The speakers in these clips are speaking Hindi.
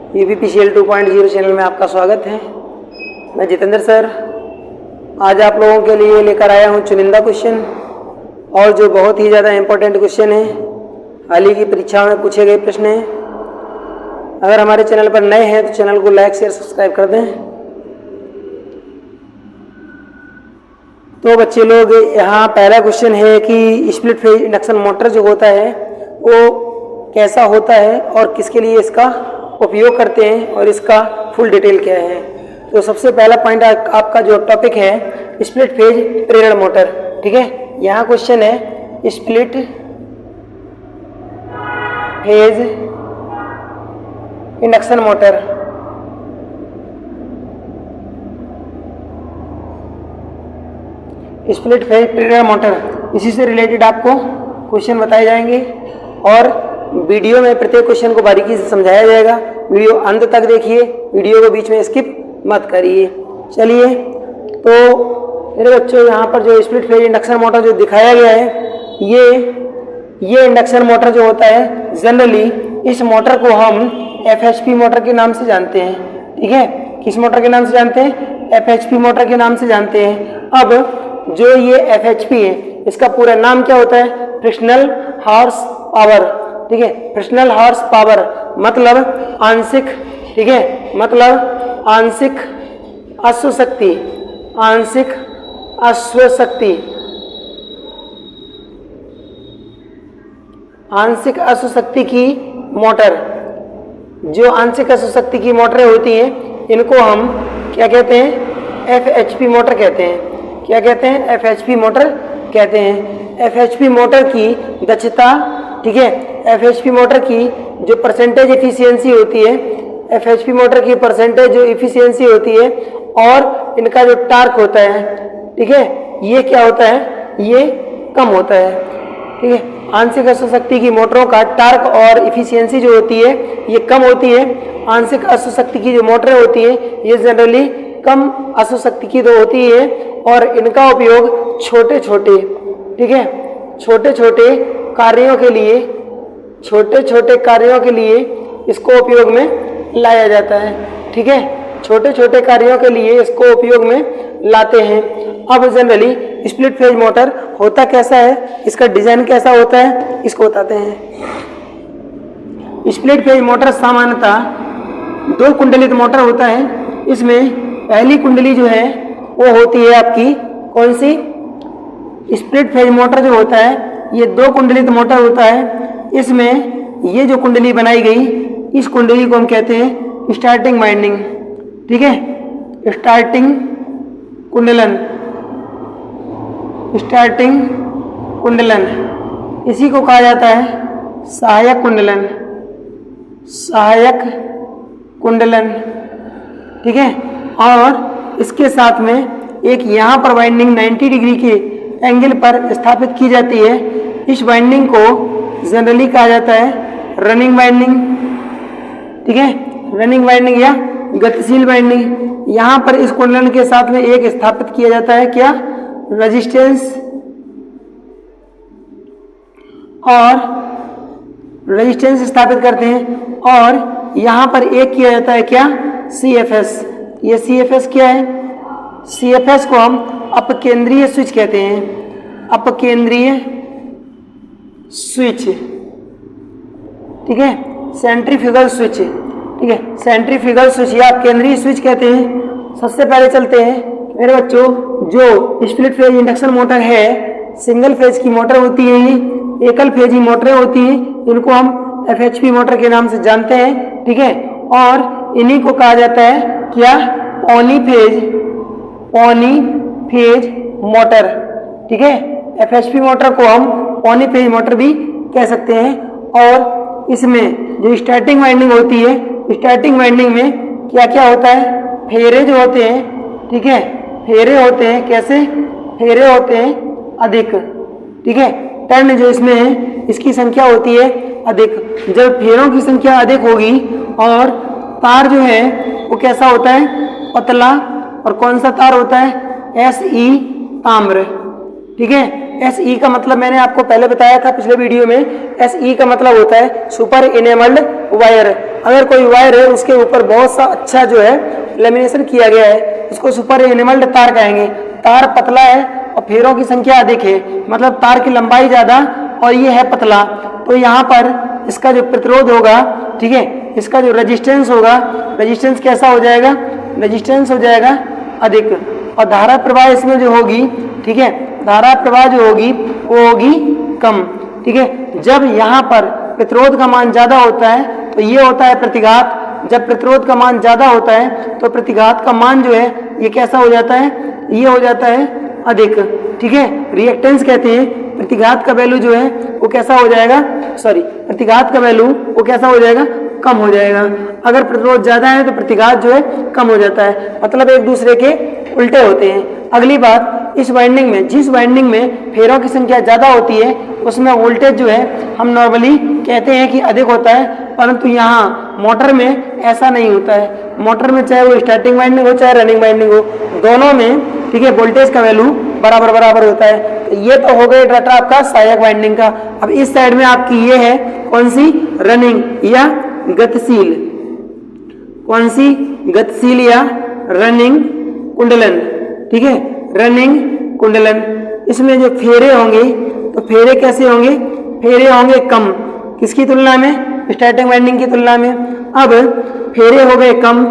यूपीपीसीएल 2.0 चैनल में आपका स्वागत है। मैं जितेंद्र सर आज आप लोगों के लिए लेकर आया हूं चुनिंदा क्वेश्चन और जो बहुत ही ज़्यादा इम्पोर्टेंट क्वेश्चन है, हाल ही की परीक्षाओं में पूछे गए प्रश्न हैं। अगर हमारे चैनल पर नए हैं तो चैनल को लाइक शेयर सब्सक्राइब कर दें। तो बच्चे लोग, यहाँ पहला क्वेश्चन है कि स्प्लिट फेज इंडक्शन मोटर जो होता है वो कैसा होता है और किसके लिए इसका उपयोग करते हैं और इसका फुल डिटेल क्या है। तो सबसे पहला पॉइंट आपका जो टॉपिक है स्प्लिट फेज प्रेरण मोटर। ठीक है, यहाँ क्वेश्चन है split phase induction motor. Split phase प्रेरण मोटर, इसी से रिलेटेड आपको क्वेश्चन बताए जाएंगे और वीडियो में प्रत्येक क्वेश्चन को बारीकी से समझाया जाएगा। वीडियो अंत तक देखिए, वीडियो को बीच में स्किप मत करिए। चलिए, तो मेरे बच्चों, यहाँ पर जो स्प्लिट फेज इंडक्शन मोटर जो दिखाया गया है, ये इंडक्शन मोटर जो होता है, जनरली इस मोटर को हम FHP मोटर के नाम से जानते हैं। ठीक है, किस मोटर के नाम से जानते हैं? FHP मोटर के नाम से जानते हैं। अब जो ये FHP है, इसका पूरा नाम क्या होता है? Frictional horse power. ठीक है, फ्रिक्शनल हॉर्स पावर मतलब आंशिक, ठीक है, मतलब आंशिक अश्वशक्ति, आंशिक अश्वशक्ति, आंशिक अश्वशक्ति की मोटर। जो आंशिक अश्वशक्ति की मोटरें होती हैं इनको हम क्या कहते हैं? FHP मोटर कहते हैं। क्या कहते हैं? FHP मोटर कहते हैं। FHP मोटर की दक्षता, ठीक है, FHP मोटर की जो परसेंटेज एफिशिएंसी होती है, FHP मोटर की परसेंटेज जो एफिशिएंसी होती है और इनका जो टार्क होता है, ठीक है, ये क्या होता है? ये कम होता है। ठीक है, आंशिक अश्वशक्ति की मोटरों का टार्क और एफिशिएंसी जो होती है ये कम होती है। आंशिक अश्वशक्ति की जो मोटरें होती हैं ये जनरली कम अश्वशक्ति की तो होती है और इनका उपयोग छोटे छोटे, ठीक है, छोटे छोटे कार्यों के लिए, छोटे छोटे कार्यों के लिए इसको उपयोग में लाया जाता है। ठीक है, छोटे छोटे कार्यों के लिए इसको उपयोग में लाते हैं। अब जनरली स्प्लिट फेज मोटर होता कैसा है, इसका डिजाइन कैसा होता है, इसको बताते हैं। स्प्लिट फेज मोटर सामान्यतः दो कुंडलित मोटर होता है। इसमें पहली कुंडली जो है वो होती है आपकी कौन सी? स्प्लिट फेज मोटर जो होता है ये दो कुंडलित मोटर होता है। इसमें ये जो कुंडली बनाई गई, इस कुंडली को हम कहते हैं स्टार्टिंग वाइंडिंग। ठीक है, स्टार्टिंग कुंडलन, स्टार्टिंग कुंडलन, इसी को कहा जाता है सहायक कुंडलन, सहायक कुंडलन। ठीक है, और इसके साथ में एक यहाँ पर वाइंडिंग 90 डिग्री के एंगल पर स्थापित की जाती है। इस वाइंडिंग को जनरली कहा जाता है रनिंग वाइंडिंग। ठीक है, रनिंग वाइंडिंग या गतिशील वाइंडिंग। यहाँ पर इस कुंडलन के साथ में एक स्थापित किया जाता है क्या? रेजिस्टेंस, और रेजिस्टेंस स्थापित करते हैं। और यहाँ पर एक किया जाता है क्या? CFS। ये CFS क्या है? CFS को हम अपकेंद्रीय स्विच कहते हैं, अपकेंद्रीय स्विच। ठीक है, सेंट्रीफ्यूगल स्विच। ठीक है, सेंट्रीफ्यूगल स्विच या केंद्रीय स्विच कहते हैं। सबसे पहले चलते हैं मेरे बच्चों, जो स्प्लिट फेज इंडक्शन मोटर है, सिंगल फेज की मोटर होती है, ये एकल फेज की मोटरें होती हैं, इनको हम FHP मोटर के नाम से जानते हैं। ठीक है, और इन्हीं को कहा जाता है क्या? Poly phase motor. ठीक है, FHP मोटर को हम पॉली फेज मोटर भी कह सकते हैं। और इसमें जो स्टार्टिंग वाइंडिंग होती है, स्टार्टिंग वाइंडिंग में क्या क्या होता है? फेरे जो होते हैं, ठीक है, फेरे होते हैं। कैसे? फेरे होते हैं अधिक। ठीक है, टर्न जो इसमें है इसकी संख्या होती है अधिक। जब फेरों की संख्या अधिक होगी और तार जो है वो कैसा होता है? पतला। और कौन सा तार होता है? SE ताम्र। ठीक है, SE का मतलब मैंने आपको पहले बताया था पिछले वीडियो में। SE का मतलब होता है सुपर इनेबल्ड वायर। अगर कोई वायर है उसके ऊपर बहुत सा अच्छा जो है लेमिनेशन किया गया है, उसको सुपर एनिमल्ड तार कहेंगे। तार पतला है और फेरों की संख्या अधिक है, मतलब तार की लंबाई ज्यादा और ये है पतला, तो यहाँ पर इसका जो प्रतिरोध होगा, ठीक है, इसका जो रेजिस्टेंस होगा, रेजिस्टेंस कैसा हो जाएगा, रेजिस्टेंस हो जाएगा अधिक, और धारा प्रवाह इसमें जो होगी, ठीक है, धारा प्रवाह जो होगी वो होगी कम, ठीक है। जब यहाँ पर प्रतिरोध का मान ज्यादा होता है तो ये होता है प्रतिघात, जब प्रतिरोध का मान ज्यादा होता है तो प्रतिघात का मान जो है ये कैसा हो जाता है, ये हो जाता है अधिक, ठीक है। रिएक्टेंस कहते हैं, प्रतिघात का वैल्यू जो है वो कैसा हो जाएगा, सॉरी, प्रतिघात का वैल्यू वो कैसा हो जाएगा, कम हो जाएगा। अगर प्रतिरोध ज्यादा है तो प्रतिघात जो है कम हो जाता है, मतलब एक दूसरे के उल्टे होते हैं। अगली बात, इस वाइंडिंग में, जिस वाइंडिंग में फेरों की संख्या ज्यादा होती है उसमें वोल्टेज जो है हम नॉर्मली कहते हैं कि अधिक होता है, परंतु यहाँ मोटर में ऐसा नहीं होता है। मोटर में चाहे वो स्टार्टिंग वाइंडिंग हो चाहे रनिंग वाइंडिंग हो, दोनों में, ठीक है, वोल्टेज का वैल्यू बराबर बराबर होता है। तो ये तो हो गया डाटा आपका सहायक वाइंडिंग का। अब इस साइड में आपकी ये है कौन सी, रनिंग या गतिशील, कौन सी, गतिशील या रनिंग कुंडलन, ठीक है, रनिंग कुंडलन। इसमें जो फेरे होंगे तो फेरे कैसे होंगे, फेरे होंगे कम, किसकी तुलना में, स्टार्टिंग वाइंडिंग की तुलना में। अब फेरे हो गए कम,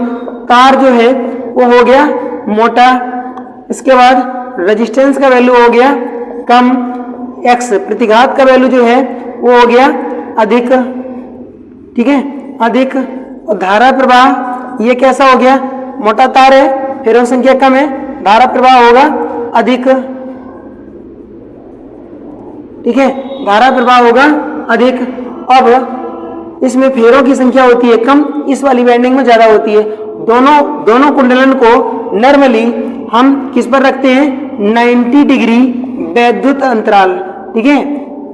तार जो है वो हो गया मोटा, इसके बाद रेजिस्टेंस का वैल्यू हो गया कम, एक्स प्रतिघात का वैल्यू जो है वो हो गया अधिक, ठीक है, अधिक। और धारा प्रवाह ये कैसा हो गया, मोटा तार है, फेरों संख्या कम है, धारा प्रवाह होगा अधिक, ठीक है, धारा प्रवाह होगा अधिक। अब इसमें फेरों की संख्या होती है कम, इस वाली वाइंडिंग में ज्यादा होती है। दोनों कुंडलन को नॉर्मली हम किस पर रखते हैं, 90 डिग्री वैद्युत अंतराल, ठीक है,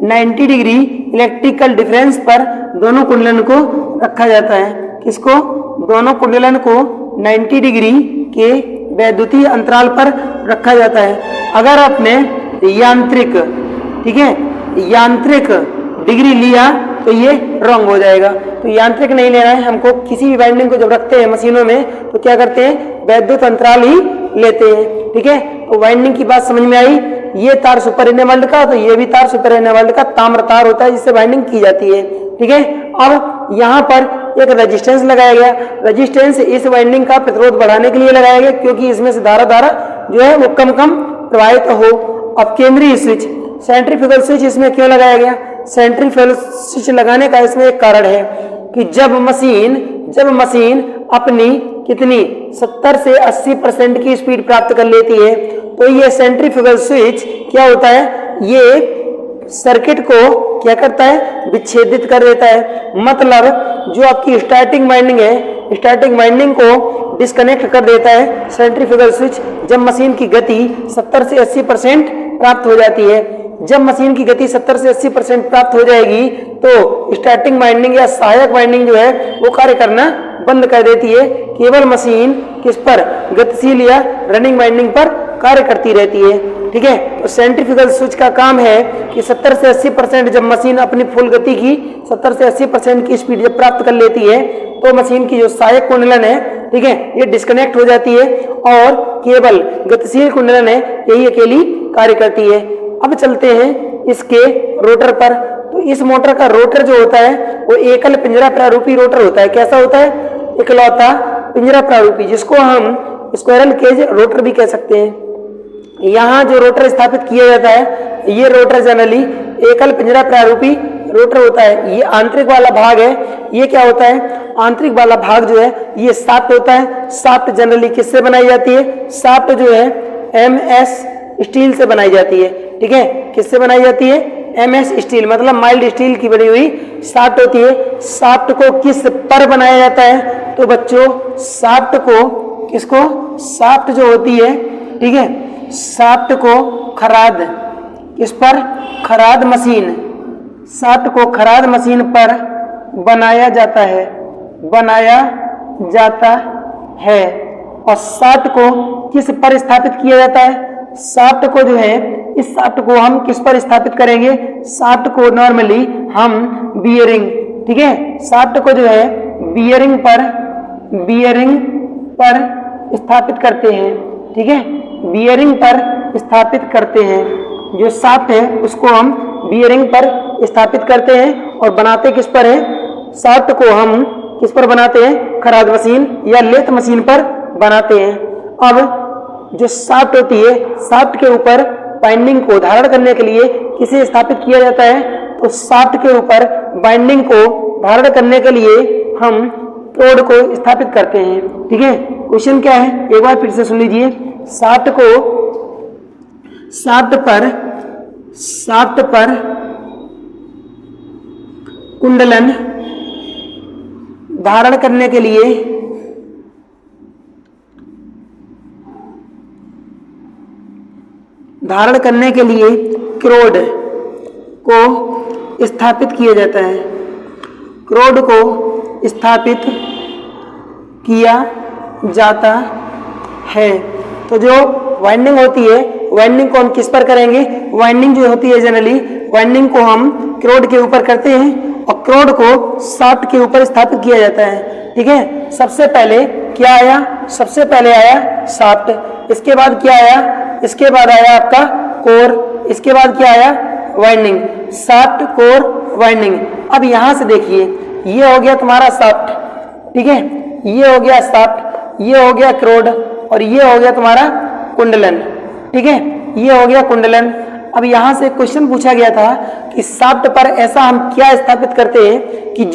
90 डिग्री इलेक्ट्रिकल डिफरेंस पर दोनों कुंडलन को रखा जाता है। किसको, दोनों कुंडलन को 90 डिग्री के वैद्युतीय अंतराल पर रखा जाता है। अगर आपने यांत्रिक, ठीक है, यांत्रिक डिग्री लिया तो ये रॉन्ग हो जाएगा, तो यांत्रिक नहीं लेना है हमको। किसी भी वाइंडिंग को जब रखते हैं मशीनों में तो क्या करते हैं, वैद्युत अंतराल ही लेते हैं, ठीक है। तो वाइंडिंग की बात समझ में आई। ये तार सुपर एनेमल्ड का, तो ये भी तार सुपर एनेमल्ड का ताम्र तार होता है जिससे वाइंडिंग की जाती है, ठीक है। अब यहाँ पर एक रेजिस्टेंस लगाया गया, रेजिस्टेंस इस वाइंडिंग का प्रतिरोध बढ़ाने के लिए लगाया गया क्योंकि इसमें से धारा जो है वो कम कम प्रवाहित हो। अब केंद्रीय स्विच, सेंट्रीफ्यूगल स्विच इसमें क्यों लगाया गया, सेंट्रीफ्यूगल स्विच लगाने का इसमें एक कारण है कि जब मशीन अपनी कितनी 70 से 80% की स्पीड प्राप्त कर लेती है तो ये सेंट्रीफ्यूगल स्विच क्या होता है, ये सर्किट को क्या करता है, विच्छेदित कर देता है। मतलब जो आपकी स्टार्टिंग वाइंडिंग है, स्टार्टिंग वाइंडिंग को डिस्कनेक्ट कर देता है सेंट्रीफ्यूगल स्विच जब मशीन की गति 70 से 80% प्राप्त हो जाती है। जब मशीन की गति 70 से 80% प्राप्त हो जाएगी तो स्टार्टिंग वाइंडिंग या सहायक वाइंडिंग जो है वो कार्य करना बंद कर देती है। केवल मशीन किस पर, गतिशील या रनिंग वाइंडिंग पर कार्य करती रहती है, ठीक है। तो सेंट्रीफ्यूगल स्विच का काम है कि 70 से 80% जब मशीन अपनी फुल गति की 70 से 80% की स्पीड जब प्राप्त कर लेती है तो मशीन की जो सहायक कुंडलन है, ठीक है, ये डिस्कनेक्ट हो जाती है और केवल गतिशील कुंडलन है यही अकेली कार्य करती है। अब चलते हैं इसके रोटर पर। तो इस मोटर का रोटर जो होता है वो एकल पिंजरा प्रारूपी रोटर होता है। कैसा होता है, इकलौता पिंजरा प्रारूपी, जिसको हम स्क्वायरल केज रोटर भी कह सकते हैं। यहाँ जो रोटर स्थापित किया जाता है ये रोटर जनरली एकल पिंजरा प्रारूपी रोटर होता है। ये आंतरिक वाला भाग है, ये क्या होता है, आंतरिक वाला भाग जो है ये शाफ्ट होता है। शाफ्ट जनरली किससे बनाई जाती है, शाफ्ट जो है MS स्टील से बनाई जाती है, ठीक है। किससे बनाई जाती है, MS स्टील, मतलब माइल्ड स्टील की बनी हुई शाफ्ट होती है। शाफ्ट को किस पर बनाया जाता है, तो बच्चों शाफ्ट को, किसको, शाफ्ट जो होती है, ठीक है, शाफ्ट को खराद, किस पर, खराद मशीन, शाफ्ट को खराद मशीन पर बनाया जाता है, बनाया जाता है। और शाफ्ट को किस पर स्थापित किया जाता है, शाफ्ट को जो है, इस शाफ्ट को हम किस पर स्थापित करेंगे, शाफ्ट को नॉर्मली हम बियरिंग, ठीक है, शाफ्ट को जो है बियरिंग पर स्थापित करते हैं। ठीक है, बियरिंग पर स्थापित करते हैं। जो शाफ्ट है उसको हम बियरिंग पर स्थापित करते हैं और बनाते किस पर है? शाफ्ट को हम किस पर बनाते हैं? खराद मशीन या लेथ मशीन पर बनाते हैं। अब जो शाफ्ट होती है, शाफ्ट के ऊपर बाइंडिंग को धारण करने के लिए किसे स्थापित किया जाता है? तो शाफ्ट के ऊपर बाइंडिंग को धारण करने के लिए हम क्रोड को स्थापित करते हैं। ठीक है, क्वेश्चन क्या है एक बार फिर से सुन लीजिए। शाफ्ट पर कुंडलन धारण करने के लिए क्रोड को स्थापित किया जाता है। क्रोड को स्थापित किया जाता है। तो जो वाइंडिंग होती है, वाइंडिंग को हम किस पर करेंगे? वाइंडिंग जो होती है जनरली, वाइंडिंग को हम क्रोड के ऊपर करते हैं और क्रोड को शाफ्ट के ऊपर स्थापित किया जाता है। ठीक है, सबसे पहले क्या आया? सबसे पहले आया शाफ्ट, इसके बाद क्या आया? इसके बाद आया आपका कोर, इसके बाद क्या आया? वाइंडिंग। Shaft, core, winding. अब यहां से देखिए, ये हो गया तुम्हारा शाफ्ट। ठीक है, ये हो गया शाफ्ट, ये हो गया क्रोड और ये हो गया तुम्हारा कुंडलन। ठीक है, ये हो गया कुंडलन। अब यहां से क्वेश्चन पूछा गया था कि शाफ्ट पर ऐसा हम क्या स्थापित करते हैं कि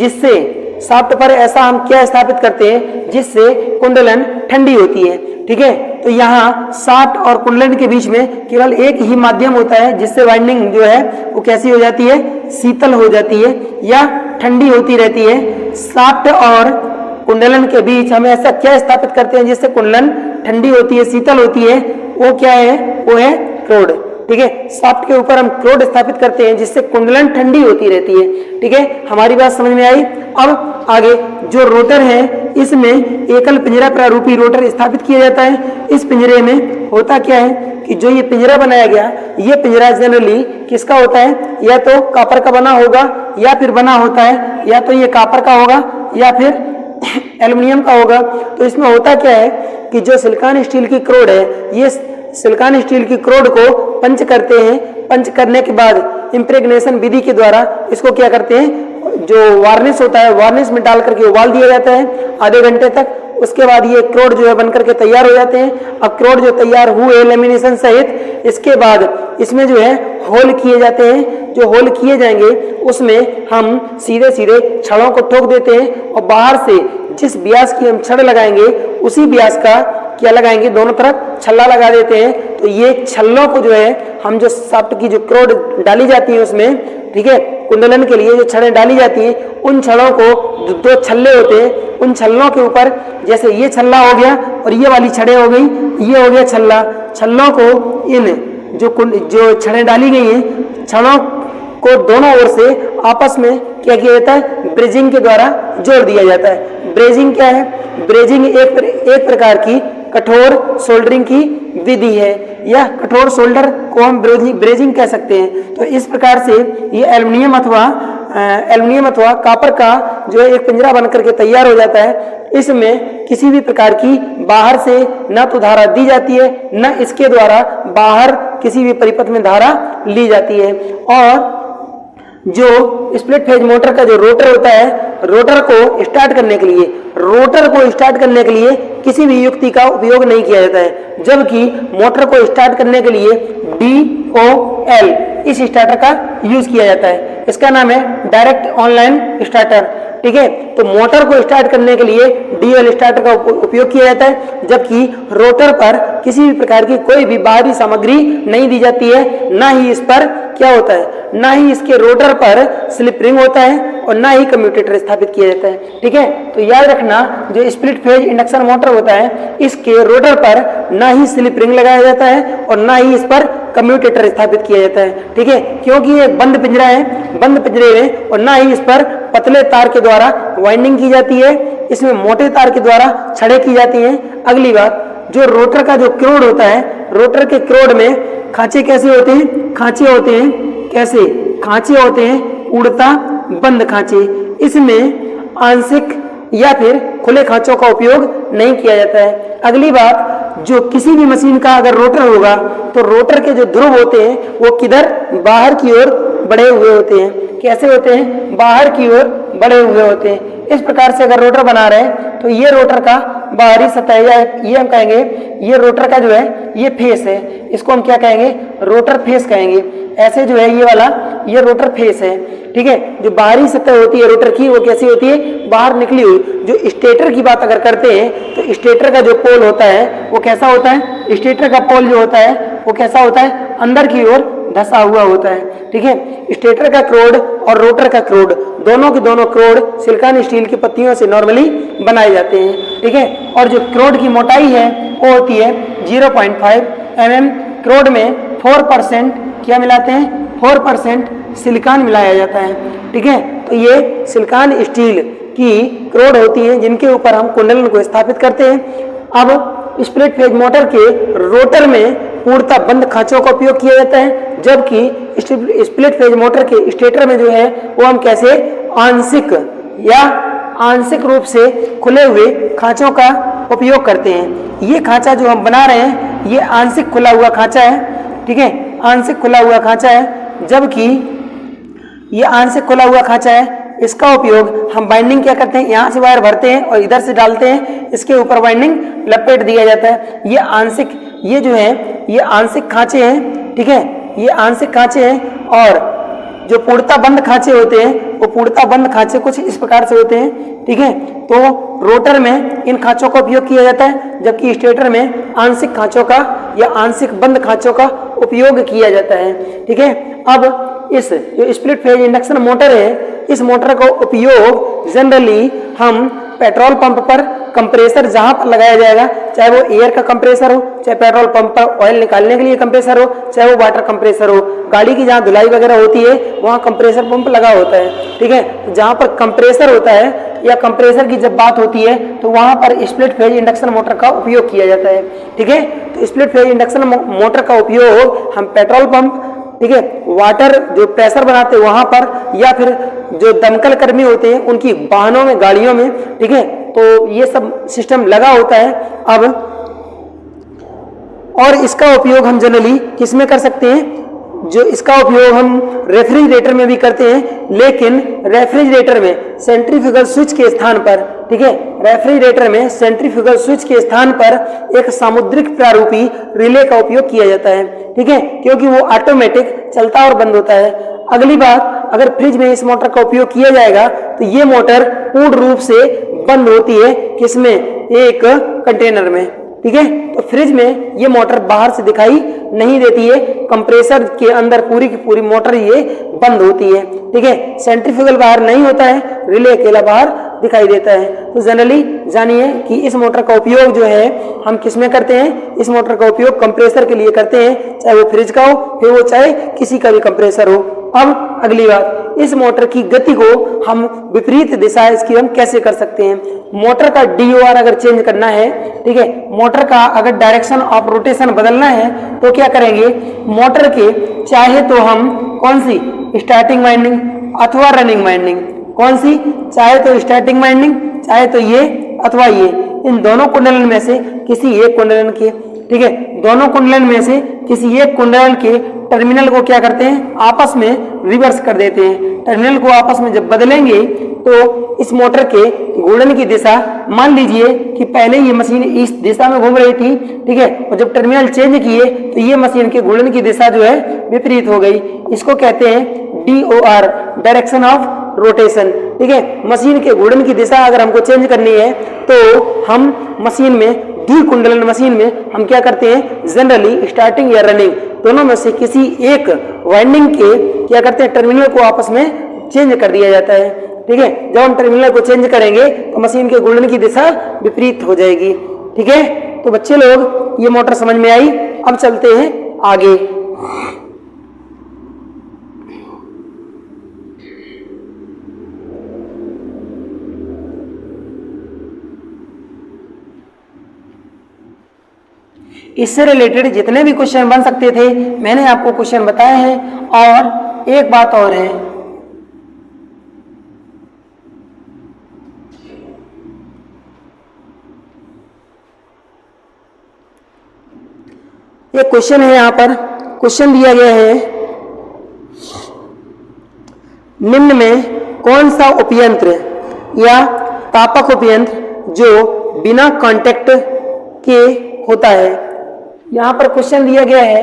जिससे कुंडलन ठंडी होती है। ठीक है, तो यहाँ शाफ्ट और कुंडलन के बीच में केवल एक ही माध्यम होता है जिससे वाइंडिंग जो है वो कैसी हो जाती है? शीतल हो जाती है या ठंडी होती रहती है। शाफ्ट और कुंडलन के बीच हम ऐसा क्या स्थापित करते हैं जिससे कुंडलन ठंडी होती है, शीतल होती है? वो क्या है? वो है क्रोड। ठीक है, शाफ्ट के ऊपर हम क्रोड स्थापित करते हैं जिससे कुंडलन ठंडी होती रहती है। ठीक है, हमारी बात समझ में आई। अब आगे जो रोटर है, इसमें एकल पिंजरा प्रारूपी रोटर स्थापित किया जाता है। इस पिंजरे में होता क्या है कि जो ये पिंजरा बनाया गया, ये पिंजरा जनरली किसका होता है? या तो कॉपर का बना होगा या फिर बना होता है, या तो ये कॉपर का होगा या फिर एल्युमिनियम का होगा। तो इसमें होता क्या है कि जो सिलिकॉन स्टील की क्रोड है, ये सिलिकॉन स्टील की क्रोड को पंच करते हैं। पंच करने के बाद इम्प्रेग्नेशन विधि के द्वारा इसको क्या करते हैं? जो वार्निश होता है, वार्निश में डाल करके उबाल दिया जाता है आधे घंटे तक। उसके बाद ये क्रोड जो है बनकर के तैयार हो जाते हैं। अब क्रोड जो तैयार हुए लेमिनेशन सहित, इसके बाद इसमें जो है होल किए जाते हैं। जो होल किए जाएंगे उसमें हम सीधे सीधे छड़ों को ठोक देते हैं और बाहर से जिस व्यास की हम छड़ लगाएंगे उसी व्यास का क्या लगाएंगे? दोनों तरफ छल्ला लगा देते हैं। तो ये छल्लों को जो है हम जो शाफ्ट की जो क्रोड डाली जाती है उसमें, ठीक है, कुंडलन के लिए जो छड़ें डाली जाती हैं, उन छड़ों को दो छल्ले होते हैं, उन छल्लों के ऊपर जैसे ये छल्ला हो गया और ये वाली छड़ें हो गई, ये हो गया छल्ला। छल्लों को इन जो छड़ें डाली गई हैं, छड़ों को दोनों ओर से आपस में क्या किया जाता है? ब्रेजिंग के द्वारा जोड़ दिया जाता है। ब्रेजिंग क्या है? ब्रेजिंग एक प्रकार की कठोर सोल्डरिंग की विधि है, या कठोर सोल्डर को हम ब्रेजिंग कह सकते हैं। तो इस प्रकार से ये एल्युमिनियम अथवा कॉपर का जो है एक पिंजरा बनकर के तैयार हो जाता है। इसमें किसी भी प्रकार की बाहर से न तो धारा दी जाती है, न इसके द्वारा बाहर किसी भी परिपथ में धारा ली जाती है। और जो स्प्लिट फेज मोटर का जो रोटर होता है, रोटर को स्टार्ट करने के लिए किसी भी युक्ति का उपयोग नहीं किया जाता है, जबकि मोटर को स्टार्ट करने के लिए DOL इस स्टार्टर का यूज किया जाता है। इसका नाम है डायरेक्ट ऑनलाइन स्टार्टर। ठीक है, तो मोटर को स्टार्ट करने के लिए DOL स्टार्टर का उपयोग किया जाता है, जबकि रोटर पर किसी भी प्रकार की कोई भी बाहरी सामग्री नहीं दी जाती है। ना ही इस पर क्या होता है? ना ही इसके रोटर पर स्लिप रिंग होता है और ना ही कम्यूटेटर स्थापित किया जाता है। ठीक है, तो याद रखना, जो स्प्लिट फेज इंडक्शन मोटर होता है, इसके रोटर पर ना ही स्लिप रिंग लगाया जाता है और ना ही इस पर कम्यूटेटर स्थापित किया जाता है। ठीक है, क्योंकि ये बंद पिंजरा है, बंद पिंजरे में, और ना ही इस पर पतले तार के द्वारा वाइंडिंग की जाती है, इसमें मोटे तार के द्वारा छड़ें की जाती हैं। अगली बात, जो रोटर का जो क्रोड होता है, रोटर के क्रोड में खांचे कैसे होते हैं? खांचे होते हैं कैसे? खांचे होते हैं उड़ता बंद खांचे। इसमें आंशिक या फिर खुले खांचों का उपयोग नहीं किया जाता है। अगली बात, जो किसी भी मशीन का अगर रोटर होगा तो रोटर के जो ध्रुव होते हैं वो किधर, बाहर की ओर बढ़े हुए होते हैं। कैसे होते हैं, बाहर की ओर बढ़े हुए होते हैं। इस प्रकार से अगर रोटर बना रहे हैं तो ये रोटर का बाहरी सतह, या ये हम कहेंगे ये रोटर का जो है ये फेस है, इसको हम क्या कहेंगे, रोटर फेस कहेंगे। ऐसे जो है ये वाला ये रोटर फेस है, ठीक है। जो बाहरी सतह होती है रोटर की वो कैसी होती है, बाहर निकली हुई। जो स्टेटर की बात अगर करते हैं तो स्टेटर का जो पोल होता है वो कैसा होता है, स्टेटर का पोल जो होता है वो कैसा होता है, अंदर की ओर धसा हुआ होता है, ठीक है। स्टेटर का क्रोड और रोटर का क्रोड, दोनों के दोनों क्रोड सिलिकॉन स्टील की पत्तियों से नॉर्मली बनाए जाते हैं, ठीक है। और जो क्रोड की मोटाई है वो होती है 0.5 mm। क्रोड में 4% क्या मिलाते हैं, 4% सिलिकॉन मिलाया जाता है, ठीक है। तो ये सिलिकॉन स्टील की क्रोड होती है जिनके ऊपर हम कुंडलन को स्थापित करते हैं। अब स्प्लिट फेज मोटर के रोटर में पूर्णतः बंद खांचों का उपयोग किया जाता है, जबकि स्प्लिट फेज मोटर के स्टेटर में जो है वो हम कैसे, आंशिक या आंशिक रूप से खुले हुए खांचों का उपयोग करते हैं। ये खांचा जो हम बना रहे हैं ये आंशिक खुला हुआ खांचा है, ठीक है, आंशिक खुला हुआ खांचा है, जबकि ये आंशिक खुला हुआ खांचा है। इसका उपयोग हम बाइंडिंग क्या करते हैं, यहाँ से वायर भरते हैं और इधर से डालते हैं, इसके ऊपर बाइंडिंग लपेट दिया जाता है। ये आंशिक, ये जो है ये आंशिक खांचे हैं, ठीक है, ये आंशिक खांचे हैं। और जो पूर्णतः बंद खांचे होते हैं वो पूर्णतः बंद खांचे कुछ इस प्रकार से होते हैं, ठीक है। तो रोटर में इन खांचों का उपयोग किया जाता है, जबकि स्टेटर में आंशिक खांचों का या आंशिक बंद खांचों का उपयोग किया जाता है, ठीक है। अब इस जो स्प्लिट फेज इंडक्शन मोटर है, इस मोटर का उपयोग जनरली हम पेट्रोल पंप पर कंप्रेसर जहां पर लगाया जाएगा, चाहे वो एयर का कंप्रेसर हो, चाहे पेट्रोल पंप पर ऑयल निकालने के लिए कंप्रेसर हो, चाहे वो वाटर कंप्रेसर हो, गाड़ी की जहां धुलाई वगैरह होती है वहां कंप्रेसर पंप लगा होता है, ठीक है। जहां पर कंप्रेसर होता है या कंप्रेसर की जब बात होती है तो वहां पर स्प्लिट फेज इंडक्शन मोटर का उपयोग किया जाता है, ठीक है। तो स्प्लिट फेज इंडक्शन मोटर का उपयोग हम पेट्रोल पंप, ठीक है, वाटर जो प्रेशर बनाते हैं वहां पर, या फिर जो दमकल कर्मी होते हैं उनकी वाहनों में, गाड़ियों में, ठीक है। तो ये सब सिस्टम लगा होता है। अब और इसका उपयोग हम जनरली किस में कर सकते हैं, जो इसका उपयोग हम रेफ्रिजरेटर में भी करते हैं, लेकिन रेफ्रिजरेटर में सेंट्रीफ्यूगल स्विच के स्थान पर, ठीक है, रेफ्रिजरेटर में सेंट्रीफ्यूगल स्विच के स्थान पर एक सामुद्रिक प्रारूपी रिले का उपयोग किया जाता है, ठीक है, क्योंकि वो ऑटोमेटिक चलता और बंद होता है। अगली बात, अगर फ्रिज में इस मोटर का उपयोग किया जाएगा तो ये मोटर पूर्ण रूप से बंद होती है, किसमें, एक कंटेनर में, ठीक है। तो फ्रिज में ये मोटर बाहर से दिखाई नहीं देती है, कंप्रेसर के अंदर पूरी की पूरी मोटर ये बंद होती है, ठीक है। सेंट्रीफ्यूगल बाहर नहीं होता है, रिले अकेला बाहर दिखाई देता है। तो जनरली जानिए कि इस मोटर का उपयोग जो है हम किस में करते हैं, इस मोटर का उपयोग कंप्रेसर के लिए करते हैं, चाहे वो फ्रिज का हो, फिर वो चाहे किसी का भी कंप्रेसर हो। अब अगली बात, इस मोटर की गति को हम विपरीत दिशा इसकी हम कैसे कर सकते हैं। मोटर का DOR अगर चेंज करना है, ठीक है, मोटर का अगर डायरेक्शन ऑफ रोटेशन बदलना है तो क्या करेंगे, मोटर के चाहे तो हम कौन सी, स्टार्टिंग वाइंडिंग अथवा रनिंग वाइंडिंग, कौन सी, चाहे तो स्टार्टिंग वाइंडिंग, चाहे तो ये अथवा ये, इन दोनों कुंडलन में से किसी एक कुंडलन के, ठीक है, दोनों कुंडलन में से किसी एक कुंडलन के टर्मिनल को क्या करते हैं, आपस में रिवर्स कर देते हैं। टर्मिनल को आपस में जब बदलेंगे तो इस मोटर के घूर्णन की दिशा, मान लीजिए कि पहले ये मशीन इस दिशा में घूम रही थी, ठीक है, और जब टर्मिनल चेंज किए तो ये मशीन के घूर्णन की दिशा जो है विपरीत हो गई। इसको कहते हैं DOR, डायरेक्शन ऑफ रोटेशन, ठीक है। मशीन के घूर्णन की दिशा अगर हमको चेंज करनी है तो हम मशीन में, द्विकुंडलन मशीन में हम क्या करते हैं, जनरली स्टार्टिंग या रनिंग दोनों में से किसी एक वाइंडिंग के क्या करते हैं, टर्मिनल को आपस में चेंज कर दिया जाता है, ठीक है। जब हम टर्मिनल को चेंज करेंगे तो मशीन के घूर्णन की दिशा विपरीत हो जाएगी, ठीक है। तो बच्चे लोग ये मोटर समझ में आई। अब चलते हैं आगे। इससे रिलेटेड जितने भी क्वेश्चन बन सकते थे मैंने आपको क्वेश्चन बताए हैं। और एक बात और है, एक क्वेश्चन है, यहाँ पर क्वेश्चन दिया गया है, निम्न में कौन सा उपयंत्र या तापक उपयंत्र जो बिना कांटेक्ट के होता है। यहाँ पर क्वेश्चन दिया गया है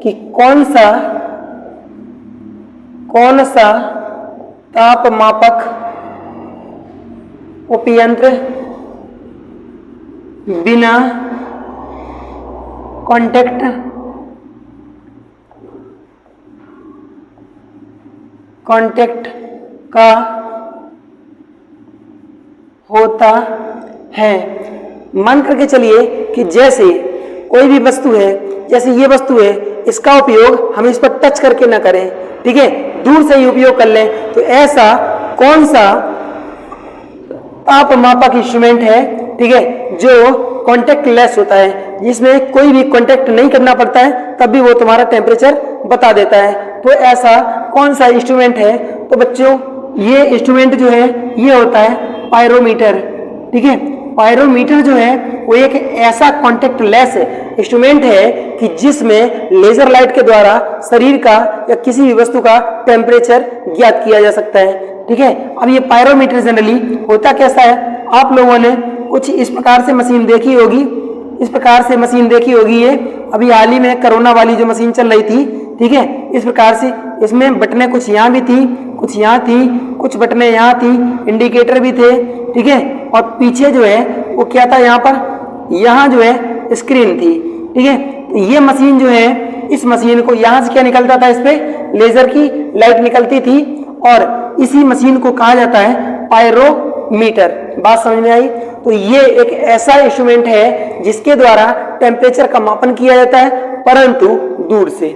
कि कौन सा तापमापक उपयंत्र बिना कांटेक्ट का होता है। मान करके चलिए कि जैसे कोई भी वस्तु है, जैसे ये वस्तु है, इसका उपयोग हम इस पर टच करके ना करें, ठीक है, दूर से ही उपयोग कर लें। तो ऐसा कौन सा तापमापक इंस्ट्रूमेंट है, ठीक है, जो कांटेक्ट लेस होता है, जिसमें कोई भी कांटेक्ट नहीं करना पड़ता है, तब भी वो तुम्हारा टेम्परेचर बता देता है। तो ऐसा कौन सा इंस्ट्रूमेंट है? तो बच्चों ये इंस्ट्रूमेंट जो है ये होता है पायरोमीटर, ठीक है। पायरोमीटर जो है वो एक ऐसा कांटेक्ट लेस इंस्ट्रूमेंट है कि जिसमें लेजर लाइट के द्वारा शरीर का या किसी भी वस्तु का टेम्परेचर ज्ञात किया जा सकता है, ठीक है। अब ये पायरोमीटर जनरली होता कैसा है, आप लोगों ने कुछ इस प्रकार से मशीन देखी होगी, इस प्रकार से मशीन देखी होगी। ये अभी हाल ही में कोरोना वाली जो मशीन चल रही थी, ठीक है, इस प्रकार से इसमें बटनें कुछ यहाँ भी थी, कुछ यहाँ थी, कुछ बटनें यहाँ थी, इंडिकेटर भी थे, ठीक है। और पीछे जो है वो क्या था, यहाँ जो है स्क्रीन थी, ठीक है। तो ये मशीन जो है, इस मशीन को यहाँ से क्या निकलता था, इस पे लेजर की लाइट निकलती थी और इसी मशीन को कहा जाता है पायरोमीटर। बात समझ में आई? तो ये एक ऐसा इंस्ट्रूमेंट है जिसके द्वारा टेम्परेचर का मापन किया जाता है, परंतु दूर से,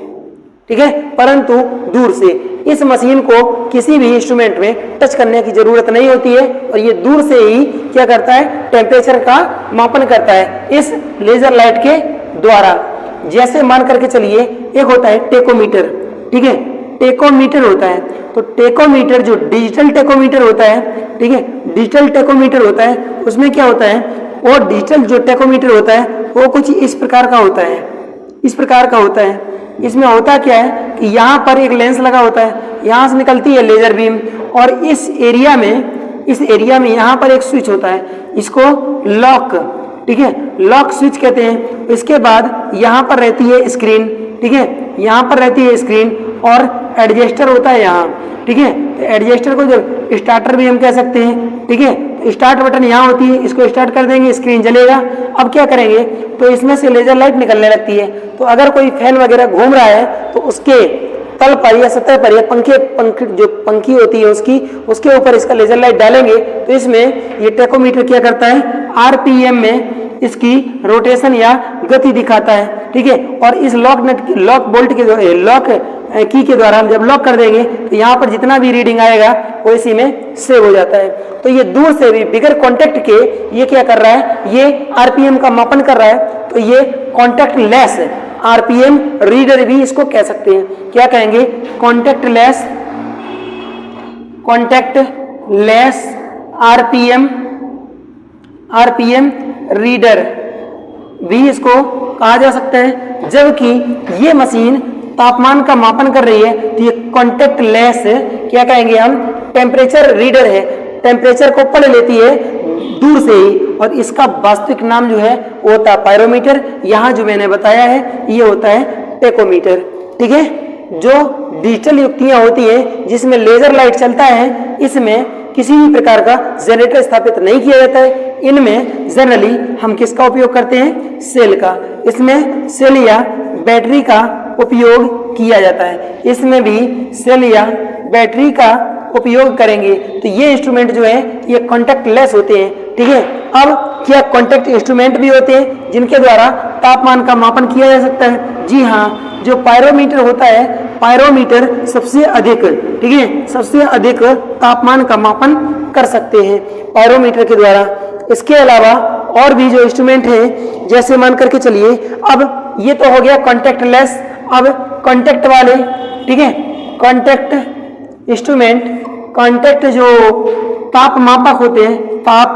ठीक है, परंतु दूर से। इस मशीन को किसी भी इंस्ट्रूमेंट में टच करने की जरूरत नहीं होती है और ये दूर से ही क्या करता है, टेम्परेचर का मापन करता है इस लेजर लाइट के द्वारा। जैसे मान करके चलिए एक होता है टेकोमीटर, ठीक है, टेकोमीटर होता है। तो टेकोमीटर जो डिजिटल टेकोमीटर होता है, ठीक है, डिजिटल टेकोमीटर होता है, उसमें क्या होता है, वो डिजिटल जो टेकोमीटर होता है वो कुछ इस प्रकार का होता है, इस प्रकार का होता है। इसमें होता क्या है कि यहाँ पर एक लेंस लगा होता है, यहाँ से निकलती है लेजर बीम और इस एरिया में यहाँ पर एक स्विच होता है, इसको लॉक, ठीक है, लॉक स्विच कहते हैं। इसके बाद यहाँ पर रहती है स्क्रीन, ठीक है, यहाँ पर रहती है स्क्रीन और एडजस्टर होता है यहाँ, ठीक है। तो एडजस्टर को जो स्टार्टर भी हम कह सकते हैं, ठीक है। तो स्टार्ट बटन यहाँ होती है, इसको स्टार्ट कर देंगे, स्क्रीन जलेगा। अब क्या करेंगे, तो इसमें से लेजर लाइट निकलने लगती है। तो अगर कोई फैन वगैरह घूम रहा है तो उसके तल पर या सतह पर या जो पंखी होती है उसके ऊपर इसका लेजर लाइट डालेंगे तो इसमें ये टेकोमीटर क्या करता है, आरपीएम में इसकी रोटेशन या गति दिखाता है, ठीक है। और इस लॉक की के द्वारा जब लॉक कर देंगे तो यहाँ पर जितना भी रीडिंग आएगा वो इसी में सेव हो जाता है। तो ये दूर से भी बिगर कांटेक्ट के ये क्या कर रहा है, ये आरपीएम का मापन कर रहा है। तो ये कांटेक्ट लेस आरपीएम रीडर भी इसको कह सकते हैं। क्या कहेंगे, कांटेक्ट लेस आरपीएम रीडर भी इसको कहा जा सकता है। जबकि ये मशीन तापमान का मापन कर रही है तो ये कांटेक्ट लेस क्या कहेंगे हम, टेम्परेचर रीडर है, टेम्परेचर को पढ़ लेती है दूर से ही। और इसका वास्तविक नाम जो है वो होता है पायरोमीटर। यहाँ जो मैंने बताया है ये होता है टेकोमीटर, ठीक है। जो डिजिटल युक्तियां होती हैं जिसमें लेजर लाइट चलता है, इसमें किसी भी प्रकार का जनरेटर स्थापित नहीं किया जाता है। इनमें जनरली हम किसका उपयोग करते हैं, सेल का। इसमें सेल या बैटरी का उपयोग किया जाता है, इसमें भी सेल या बैटरी का उपयोग करेंगे। तो ये इंस्ट्रूमेंट जो है ये कांटेक्ट लेस होते हैं, ठीक है। अब क्या कांटेक्ट इंस्ट्रूमेंट भी होते हैं जिनके द्वारा तापमान का मापन किया जा सकता है? जी हाँ, जो पायरोमीटर होता है, पायरोमीटर सबसे अधिक, ठीक है, सबसे अधिक तापमान का मापन कर सकते हैं पायरोमीटर के द्वारा। इसके अलावा और भी जो इंस्ट्रूमेंट हैं, जैसे मान करके चलिए, अब ये तो हो गया कांटेक्ट लेस। अब कांटेक्ट वाले, ठीक है, कांटेक्ट इंस्ट्रूमेंट, कांटेक्ट जो ताप मापक होते हैं, ताप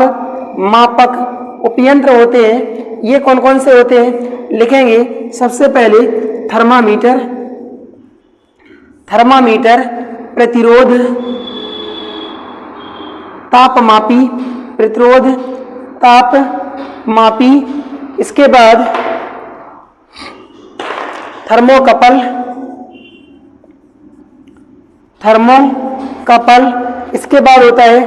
मापक उपयंत्र होते हैं, ये कौन कौन से होते हैं? लिखेंगे सबसे पहले थर्मामीटर, थर्मामीटर प्रतिरोध तापमापी, प्रतिरोध तापमापी। इसके बाद थर्मोकपल, थर्मोकपल। इसके बाद होता है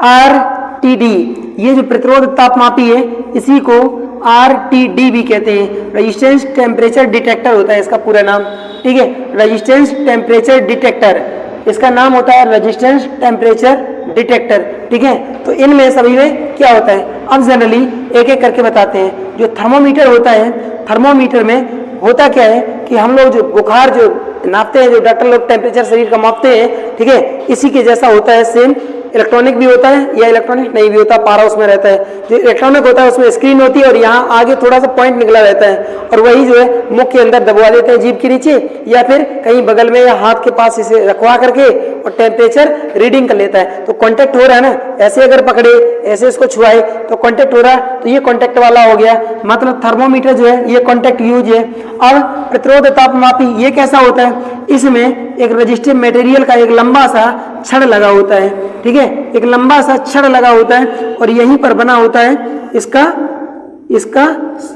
आरटीडी, ये जो प्रतिरोध तापमापी है इसी को आरटीडी भी कहते हैं, रेजिस्टेंस टेम्परेचर डिटेक्टर होता है इसका पूरा नाम, ठीक है, रेजिस्टेंस टेम्परेचर डिटेक्टर, इसका नाम होता है रेजिस्टेंस टेम्परेचर डिटेक्टर, ठीक है। तो इनमें सभी में क्या होता है, अब जनरली एक एक करके बताते हैं। जो थर्मोमीटर होता है, थर्मोमीटर में होता क्या है कि हम लोग जो बुखार जो नापते हैं, जो डॉक्टर लोग टेम्परेचर शरीर का मापते हैं, ठीक है, इसी के जैसा होता है, सेम इलेक्ट्रॉनिक भी होता है या इलेक्ट्रॉनिक नहीं भी होता, पारा उसमें रहता है। जो इलेक्ट्रॉनिक होता है उसमें स्क्रीन होती है और यहाँ आगे थोड़ा सा पॉइंट निकला रहता है और वही जो है मुख के अंदर दबवा देते हैं जीभ के नीचे या फिर कहीं बगल में या हाथ के पास इसे रखवा करके और टेम्परेचर रीडिंग कर लेता है। तो कॉन्टेक्ट हो रहा है ना, ऐसे अगर पकड़े, ऐसे इसको छुआए तो कॉन्टेक्ट हो रहा है, तो ये कॉन्टेक्ट वाला हो गया, मतलब थर्मोमीटर जो है ये कॉन्टेक्ट यूज है। अब प्रतिरोध तापमापी ये कैसा होता है, इसमें एक रजिस्टिव मटेरियल का एक लंबा सा छड़ लगा होता है, ठीक है, एक लंबा सा छड़ लगा होता है और यहीं पर बना होता है इसका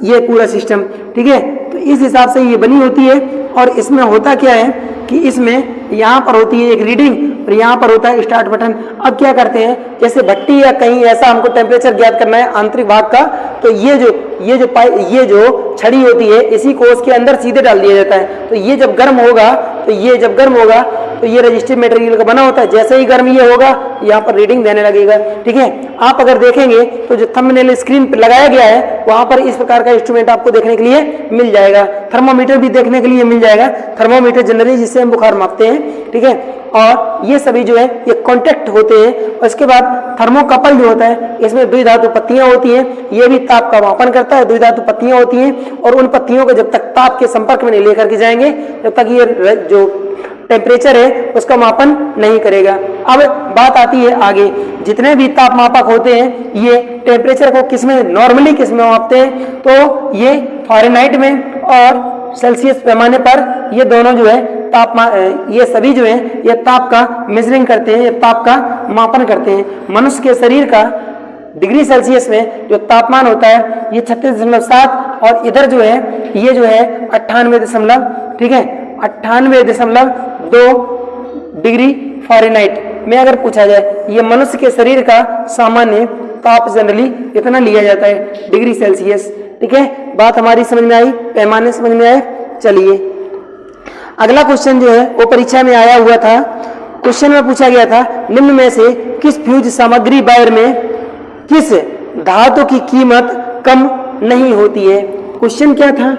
ये पूरा सिस्टम, ठीक है। तो इस हिसाब से ये बनी होती है और इसमें होता क्या है कि इसमें यहाँ पर होती है एक रीडिंग और यहाँ पर होता है स्टार्ट बटन। अब क्या करते हैं, जैसे भट्टी या कहीं ऐसा हमको टेम्परेचर ज्ञात करना है आंतरिक भाग का, तो ये जो छड़ी होती है इसी को उसके अंदर सीधे डाल दिया जाता है। तो ये जब गर्म होगा तो ये रजिस्टिव मटेरियल का बना होता है, जैसे ही गर्म ये होगा यहाँ पर रीडिंग देने लगेगा, ठीक है। आप अगर देखेंगे तो जो थंबनेल स्क्रीन पर लगाया गया है वहां पर इस प्रकार का इंस्ट्रूमेंट आपको देखने के लिए मिल जाएगा। थर्मोमीटर भी देखने के लिए मिल जाएगा, थर्मोमीटर जनरली जिससे हम बुखार मापते हैं, ठीक है। और ये सभी जो है ये कॉन्टेक्ट होते हैं। और इसके बाद थर्मोकपल जो होता है इसमें द्विधातु पत्तियां होती हैं, ये भी ताप का मापन करता है। द्विधातु पत्तियां होती हैं और उन पत्तियों को जब तक ताप के संपर्क में नहीं लेकर के जाएंगे जब तक ये जो टेम्परेचर है उसका मापन नहीं करेगा। अब बात आती है आगे, जितने भी तापमापक होते हैं ये टेम्परेचर को किसमें नॉर्मली किसमें मापते हैं, तो ये फ़ारेनहाइट में और सेल्सियस पैमाने पर ये दोनों जो है तापमान, ये सभी जो है ये ताप का मेजरिंग करते हैं, ये ताप का मापन करते हैं। मनुष्य के शरीर का डिग्री सेल्सियस में जो तापमान होता है ये 36.7 और इधर जो है ये जो है 98, ठीक है, 98.2 डिग्री फ़ारेनहाइट में अगर पूछा जाए, ये मनुष्य के शरीर का सामान्य ताप जनरली इतना लिया जाता है डिग्री सेल्सियस, ठीक है। बात हमारी समझ में आई, पैमाने समझ में आए। चलिए अगला क्वेश्चन जो है वो परीक्षा में आया हुआ था। क्वेश्चन में पूछा गया था निम्न में से किस फ्यूज सामग्री वायर में किस धातु की कीमत कम नहीं होती है। क्वेश्चन क्या था,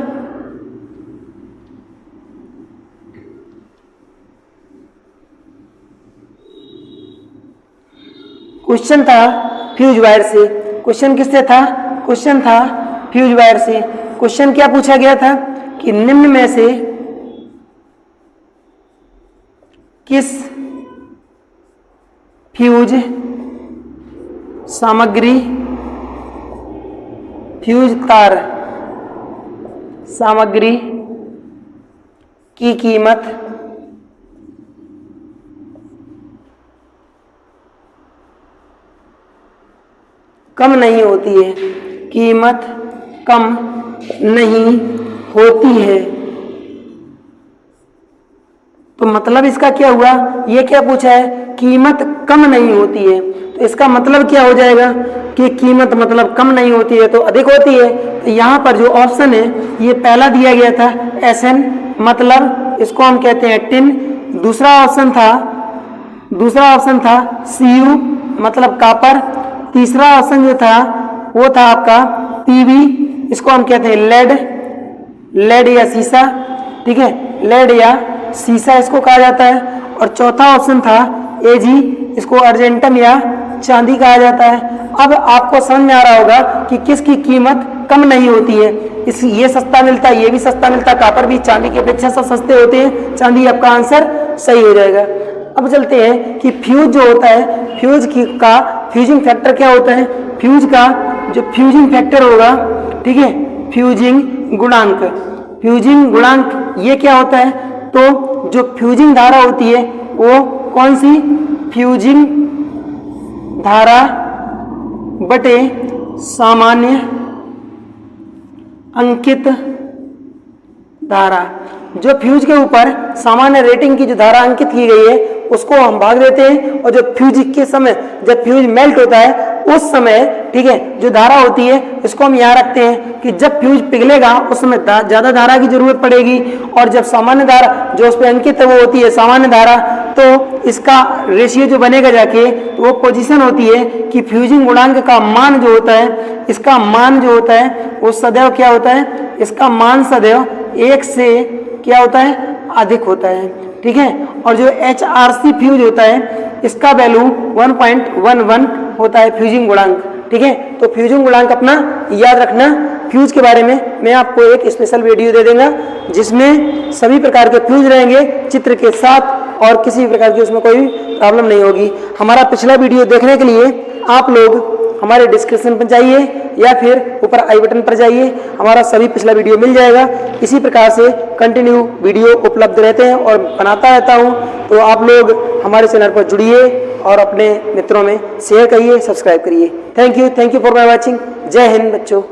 क्वेश्चन था फ्यूज वायर से। क्वेश्चन किससे था, क्वेश्चन था फ्यूज वायर से। क्वेश्चन क्या पूछा गया था कि निम्न में से किस फ्यूज सामग्री, फ्यूज तार सामग्री की कीमत कम नहीं होती है, कीमत कम नहीं होती है। तो मतलब इसका क्या हुआ, ये क्या पूछा है, कीमत कम नहीं होती है, तो इसका मतलब क्या हो जाएगा कि कीमत मतलब कम नहीं होती है तो अधिक होती है। तो यहाँ पर जो ऑप्शन है ये पहला दिया गया था SN, मतलब इसको हम कहते हैं टिन। दूसरा ऑप्शन था CU, मतलब कापर। तीसरा ऑप्शन जो था वो था आपका PV, इसको हम कहते हैं लेड या शीशा, ठीक है, लेड या शीशा इसको कहा जाता है। और चौथा ऑप्शन था AG, इसको अर्जेंटम या चांदी कहा जाता है। अब आपको समझ में आ रहा होगा कि किसकी कीमत कम नहीं होती है। ये सस्ता मिलता है, ये भी सस्ता मिलता है, कापर भी चांदी की अपेक्षा सब सस्ते होते हैं। चांदी आपका आंसर सही हो जाएगा। अब चलते हैं कि फ्यूज जो होता है, फ्यूज का फ्यूजिंग फैक्टर क्या होता है। फ्यूज का जो फ्यूजिंग फैक्टर होगा, ठीक है, फ्यूजिंग गुणांक। फ्यूजिंग गुणांक ये क्या होता है? तो जो फ्यूजिंग धारा होती है वो कौन सी? फ्यूजिंग धारा बटे सामान्य अंकित धारा। जो फ्यूज के ऊपर सामान्य रेटिंग की जो धारा अंकित की गई है उसको हम भाग देते हैं, और जो फ्यूज के समय जब फ्यूज मेल्ट होता है उस समय, ठीक है, जो धारा होती है इसको हम यहाँ रखते हैं कि जब फ्यूज पिघलेगा उस समय ज्यादा धारा की जरूरत पड़ेगी, और जब सामान्य धारा जो उस पर अंकित है वो होती है सामान्य धारा, तो इसका रेशियो जो बनेगा जाके वो पोजीशन होती है कि फ्यूजिंग गुणांक का मान जो होता है, इसका मान जो होता है वो सदैव क्या होता है? इसका मान सदैव 1 से क्या होता है? अधिक होता है, ठीक है। और जो HRC फ्यूज होता है इसका वैल्यू 1.11 होता है फ्यूजिंग गुणांक, ठीक है। तो फ्यूजिंग गुणांक अपना याद रखना। फ्यूज के बारे में मैं आपको एक स्पेशल वीडियो दे दूंगा जिसमें सभी प्रकार के फ्यूज रहेंगे चित्र के साथ, और किसी प्रकार की उसमें कोई प्रॉब्लम नहीं होगी। हमारा पिछला वीडियो देखने के लिए आप लोग हमारे डिस्क्रिप्शन पर जाइए या फिर ऊपर आई बटन पर जाइए, हमारा सभी पिछला वीडियो मिल जाएगा। इसी प्रकार से कंटिन्यू वीडियो उपलब्ध रहते हैं और बनाता रहता हूं, तो आप लोग हमारे चैनल पर जुड़िए और अपने मित्रों में शेयर करिए, सब्सक्राइब करिए। Thank you for my watching. जय हिंद बच्चों।